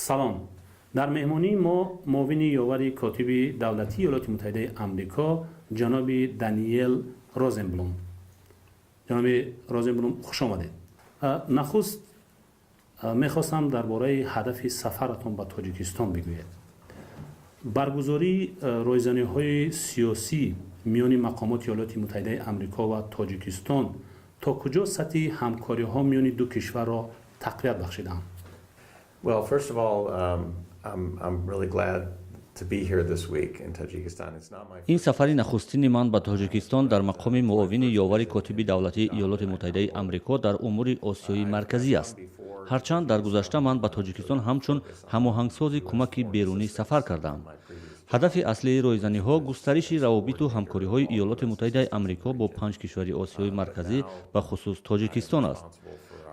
سلام. در مهمانی ما معاون یاور کاتب دولتی ایالات متحده آمریکا جناب دانیل روزنبلوم. جناب روزنبلوم خوش آمدید. نخست میخواستم درباره هدف سفرتان به تاجیکستان بگوید. برگزاری رایزنی‌های سیاسی میان مقامات ایالات متحده آمریکا و تاجیکستان تا کجا سطح همکاری‌ها میان دو کشور را تقویت بخشیدند؟ Well, first of all, I'm really glad to be here this week in Tajikistan. It's not my این سفر نخستین من به تاجیکستان در مقام معاون یاور کاتب دولتی ایالات متحده آمریکا در امور آسیای مرکزی است. هرچند در گذشته من به تاجیکستان همچون هماهنگساز کمک بیرونی سفر کردم. هدف اصلی رایزنی‌ها گسترش روابط و همکاری‌های ایالات متحده آمریکا با 5 کشور آسیای مرکزی به خصوص تاجیکستان است.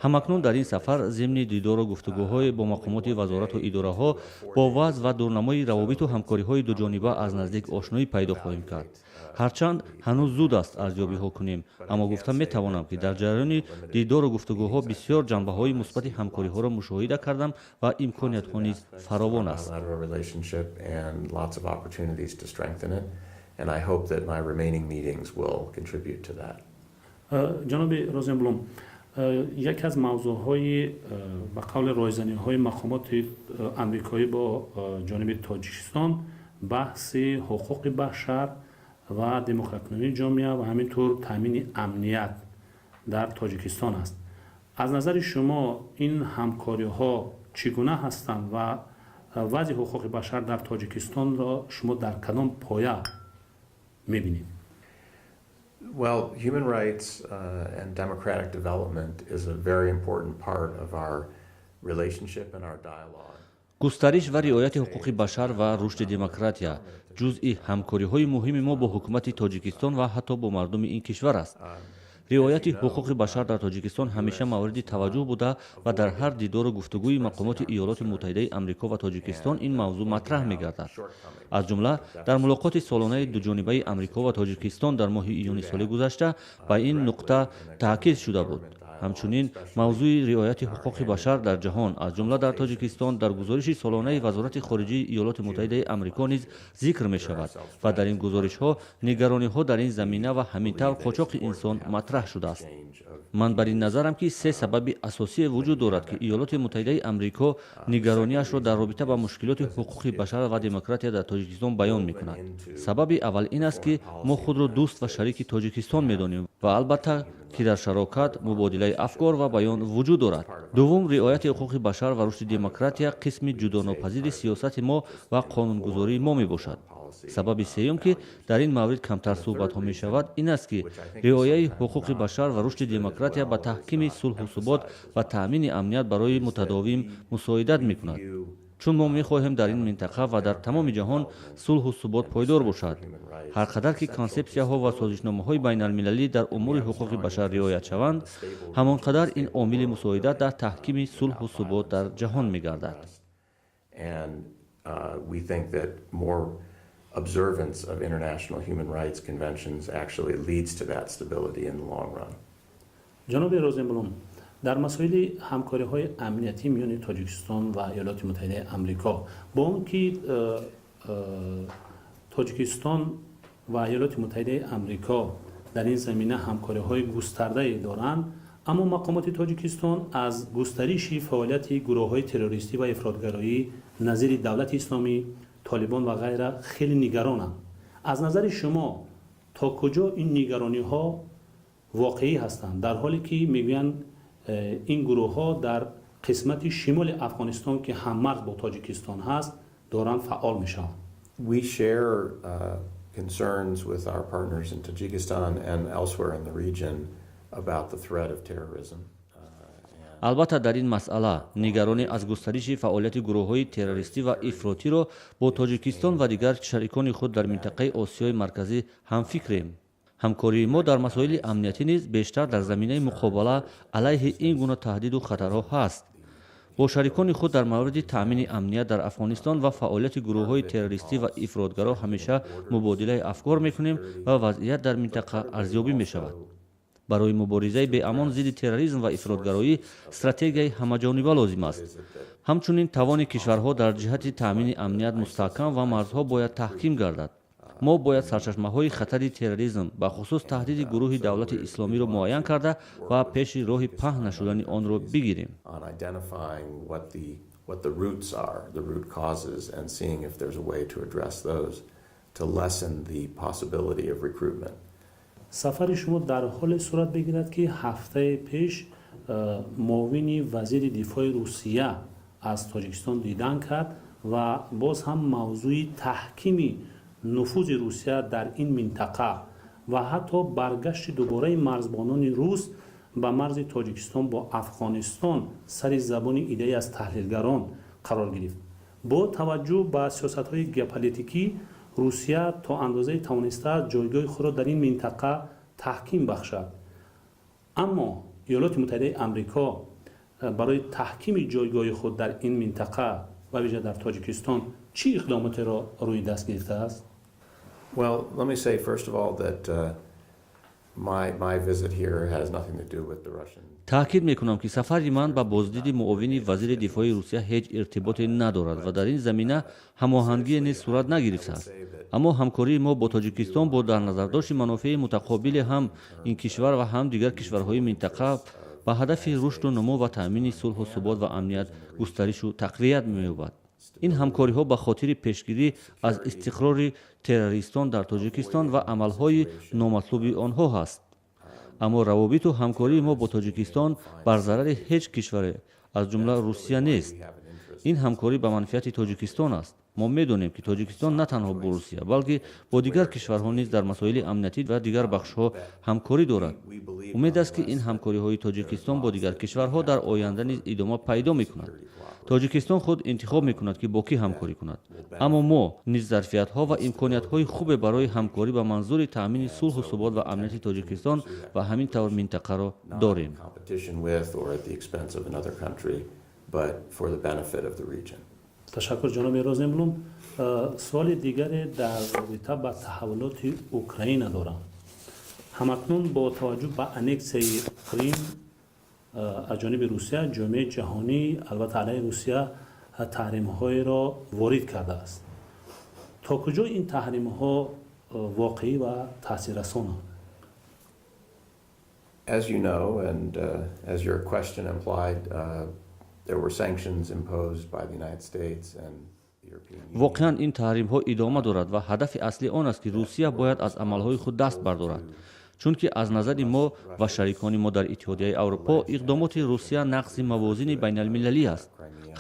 همکنون در این سفر ضمن دیدار و گفتگوهای با مقامات وزارت و اداره‌ها با وضع و دورنمای روابط و همکاری‌های دوجانبه از نزدیک آشنایی پیدا خواهیم کرد. هرچند هنوز زود است ارزیابی‌ها کنیم، اما گفتم می‌توانم که در جریان دیدار و گفتگوها بسیار جنبه‌های مثبت همکاری‌ها را مشاهده کردم و امکانات‌ها نیز فراوان است. جناب روزنبلوم، یک از موضوعهای به قول رایزنی‌های مقامات آمریکایی با جانب تاجیکستان بحث حقوق بشر و دموکرات‌نمایی جامعه و همینطور تامین امنیت در تاجیکستان است. از نظر شما این همکاری‌ها چگونه هستند و وضع حقوق بشر در تاجیکستان را شما در کدام پایه می‌بینید؟ Well, human rights and democratic development is a very important part of our relationship and our dialogue. گسترش و رعایت حقوق بشر و رشد دموکراتیا جزئی همکاری‌های مهم ما با حکومت تاجیکستان و حتی با مردم این کشور است. رعایت حقوق بشر در تاجیکستان همیشه مورد توجه بوده و در هر دیدار و گفتگوی مقامات ایالات متحده آمریکا و تاجیکستان این موضوع مطرح می‌گردد. از جمله در ملاقات سالانه دوجانبه آمریکا و تاجیکستان در ماه ایون سال گذشته به این نقطه تاکید شده بود. همچنین موضوع رعایت حقوق بشر در جهان از جمله در تاجیکستان در گزارش سالانه وزارت خارجه ایالات متحده آمریکا نیز ذکر می شود و در این گزارش ها نگرانی ها در این زمینه و همینطور قاچاق انسان مطرح شده است. من بر این نظرم که 3 سبب اساسی وجود دارد که ایالات متحده آمریکا نگرانیش را در رابطه با مشکلات حقوق بشر و دموکراسی در تاجیکستان بیان می کند. سبب اول این است که ما خود را دوست و شریک تاجیکستان می دانیم و البته که در شراکت مبادله افکار و بیان وجود دارد. دوم، رعایت حقوق بشر و رشد دموکراسی قسم جداناپذیر سیاست ما و قانونگذاری ما می باشد. سبب سوم که در این مورد کمتر صحبت ها می شود این است که رعایت حقوق بشر و رشد دموکراسی به تحکیم صلح و ثبات و تأمین امنیت برای متداوم مساعدت می کند. چون ما می خواهیم در این منطقه و در تمام جهان صلح و ثبات پایدار باشد. هر قدر که کانسپسیاها و سازشنامه‌های بین المللی در امور حقوق بشر رعایت شوند، همانقدر این عامل مساعدت در تحکیم صلح و ثبات در جهان می گردد. Observance of international human rights conventions actually leads to that stability in the long run. جناب روزنبلوم، در مسائل همکاری‌های امنیتی میان تاجیکستان و ایالات متحده آمریکا با اون که تاجیکستان و ایالات متحده آمریکا در این زمینه همکاری‌های گسترده دارند، اما مقامات تاجیکستان از گسترش فعالیت گروه‌های تروریستی و افراط‌گرایی نظیر دولت اسلامی، طالبان و غیره خیلی نگرانند. از نظر شما تا کجا این نگرانی‌ها واقعی هستند در حالی که میگویند این گروه‌ها در قسمت شمال افغانستان که هم‌مرز با تاجیکستان هست دارن فعال میشن؟ We share concerns with our partners in Tajikistan and elsewhere in the region about the threat of terrorism. البته در این مسئله نگرانی از گسترش فعالیت گروه‌های تروریستی و افراطی را با تاجیکستان و دیگر شریکان خود در منطقه آسیای مرکزی هم فکریم. همکاری ما در مسائل امنیتی نیز بیشتر در زمینه مقابله علیه این گونه تهدید و خطرها هست. با شریکان خود در مورد تأمین امنیت در افغانستان و فعالیت گروه‌های تروریستی و افراطگرا همیشه مبادله افکار می‌کنیم و وضعیت در منطقه ارزیابی می‌شود. барои муборизаи беамон зидди терроризм ва ифротгароӣ стратегияи ҳамаҷониба лозим аст. ҳамчунин тавони кишварҳо дар ҷиҳати таъмини амният мустаҳкам ва марзҳо бояд таҳким гардад. мо бояд сарчашмаҳои хатари терроризм бахусус таҳдиди гурӯҳи давлати исломиро муайян карда ва пеши роҳи паҳн нашудани онро бигирем. on identifying what the roots are, the root causes, and seeing if there's a way to address those to lessen the possibility of recruitment. سفر شما در حال صورت بگیرد که هفته پیش معاون وزیر دفاع روسیه از تاجیکستان دیدن کرد و باز هم موضوع تحکیم نفوذ روسیه در این منطقه و حتی برگشت دوباره مرزبانان روس به مرز تاجیکستان با افغانستان سر زبان ایده از تحلیلگران قرار گرفت. با توجه به سیاست‌های ژئوپلیتیکی روسیه تا اندازه توانسته جایگاه خود را در این منطقه تحکیم بخشد. اما ایالات متحده آمریکا برای تحکیم جایگاه خود در این منطقه و ویژه در تاجیکستان چه اقداماتی را روی دست گرفته است؟ Well, let me say first of all that my visit here has nothing to do with the Russian. таъкид мекунам ки сафари ман ба боздиди муовини вазири дифои русия ҳеҷ иртиботе надорад ва дар ин замина ҳамоҳангие низ сурат нагирифтааст. аммо ҳамкории мо бо тоҷикистон бо дар назардошти манофеи мутақобили ҳам ин кишвар ва ҳам дигар кишварҳои минтақа ба ҳадафи рушду нуму ва таъмини сулҳу субот ва амният густаришу тақвият меёбад. ин ҳамкориҳо ба хотири пешгирӣ аз истиқрори террористон дар тоҷикистон ва амалҳои номатлуби онҳо ҳаст. аммо равобиту ҳамкории мо бо тоҷикистон бар зарари ҳеҷ кишваре аз ҷумла русия нест. ин ҳамкорӣ ба манфиати тоҷикистон аст. мо медонем ки тоҷикистон на танҳо бо русия балки бо дигар кишварҳо низ дар масоили амниятӣ ва дигар бахшҳо ҳамкорӣ дорад. умед аст ки ин ҳамкориҳои тоҷикистон бо дигар кишварҳо дар оянда низ идома пайдо мекунад. тоҷикистон худ интихоб мекунад ки бо кӣ ҳамкорӣ кунад. аммо мо низ зарфиятҳо ва имкониятҳои хубе барои ҳамкорӣ ба манзури таъмини сулҳу субот ва амнияти тоҷикистон ва ҳамин тавр минтақаро дорем. تشکر جناب روزنبلوم. سوال دیگری در رابطه با تحولات اوکراین دارم. همکنون با توجه به انکسه کریم از جانب روسیه جامعه جهانی البته علیه روسیه تحریم‌های را وارد کرده است. تا کجا این تحریم‌ها واقعی و تاثیررسانند؟ As you know, and as your question implied, there were sanctions imposed by the United States and the European Union. واقعاً این تحریم‌ها ادامه دارد و هدف اصلی آن است که روسیه باید از عملهای خود دست بردارد. چون که از نظر ما و شریکان ما در اتحادیه اروپا اقدامات روسیه نقض موازین بین المللی است.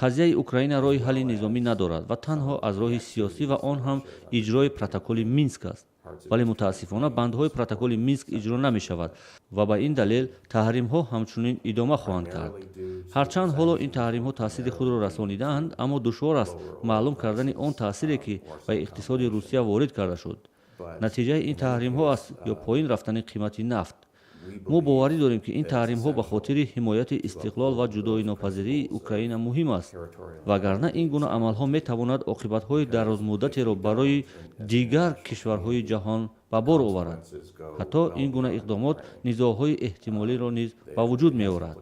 قضیه اوکراین راه حل نظامی ندارد و تنها از راه سیاسی و آن هم اجرای پروتکل مینسک است. ولی متاسفانه بندهای پروتکل مینسک اجرا نمی شود و به این دلیل تحریم ها همچنین ادامه خواهند کرد. هرچند حالا این تحریم ها تاثیر خود را رسانیدند اما دشوار است معلوم کردن آن تاثیری که به اقتصاد روسیه وارد کرده شد. نتیجه این تحریم ها است یا پایین رفتن قیمت نفت. ما باوری داریم که این تحریم ها به خاطر حمایت استقلال و جدایی ناپذیری اوکراین مهم است وگرنه این گونه عمل ها می تواند عاقبت های درازمدتی را برای دیگر کشورهای جهان به بار آورد. حتی این گونه اقدامات نزاع‌های احتمالی را نیز به وجود می آورد.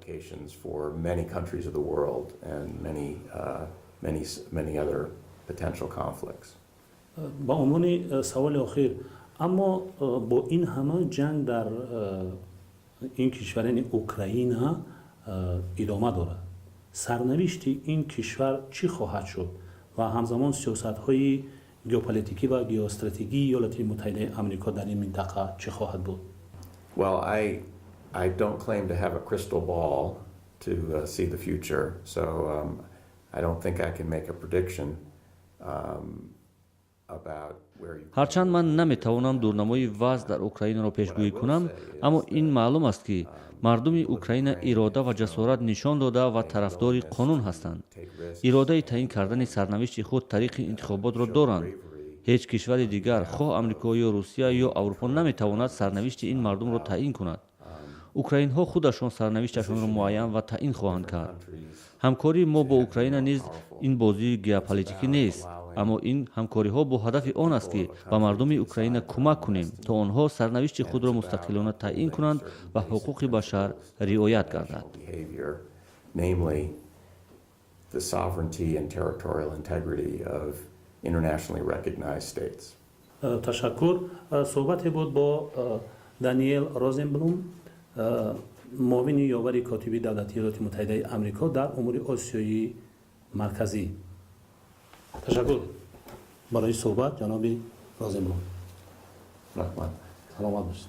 با عنوان سوال اخیر، اما با این همه جنگ در این کشورین اوکراین ادامه دارد. سرنوشت این کشور چی خواهد شد و همزمان سیاست‌های ژئوپلیتیکی و ژئواستراتژی ایالات متحده آمریکا در این منطقه چی خواهد بود؟ Well, I don't claim to have a crystal ball to see the future, so I don't think I can make a prediction about where you. هرچند من نمیتوانم دورنمای وضع در اوکراین را پیشگویی کنم، اما این معلوم است که مردم اوکراین اراده و جسارت نشان داده و طرفدار قانون هستند. اراده تعیین کردن سرنوشت خود طریق انتخابات را دارند. هیچ کشور دیگر خواه آمریکا یا روسیه یا اروپا نمیتواند سرنوشت این مردم را تعیین کند. اوکراین ها خودشان سرنوشتشان را معین و تعیین خواهند کرد. همکاری ما با اوکراین نیز این بازی ژئوپلیتیکی نیست. аммо ин ҳамкориҳо бо ҳадафи он аст ки ба мардуми Украина кӯмак кунем, то онҳо сарнавишти худро мустақилона таъин кунанд ва ҳуқуқи башар риоят гардад. Behavior, namely the sovereignty and territorial integrity of internationally recognized states. تشکر. صحبت بود با دانیل روزنبلوم، معاون یاور کاتب دولتی ایالات متحده آمریکا در امور آسیای مرکزی. تشکر برای صحبت جناب روزنبلوم. Rahman. سلامت باشید.